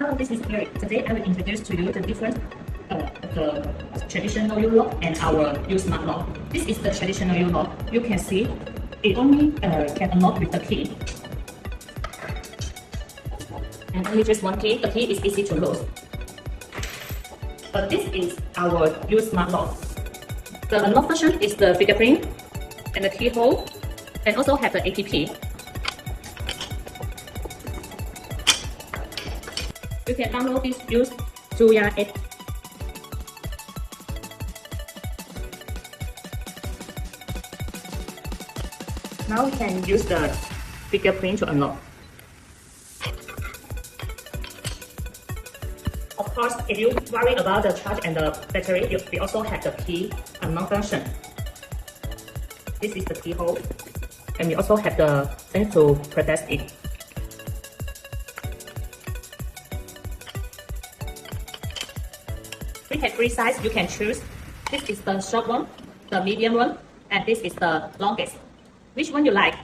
Hello, this is Mary. Today I will introduce to you the difference the traditional U-lock and our U-Smart lock. This is the traditional U-lock. You can see it only can unlock with the key. And only just one key. The key is easy to lose. But this is our U-Smart lock. The unlock function is the fingerprint and the keyhole, and also have the APP. You can download this use Juya app. Now we can use the fingerprint to unlock. Of course, if you worry about the charge and the battery, we also have the key unlock function. This is the keyhole, and we also have the thing to protect it. We have three sizes you can choose. This is the short one, the medium one, and this is the longest. Which one you like?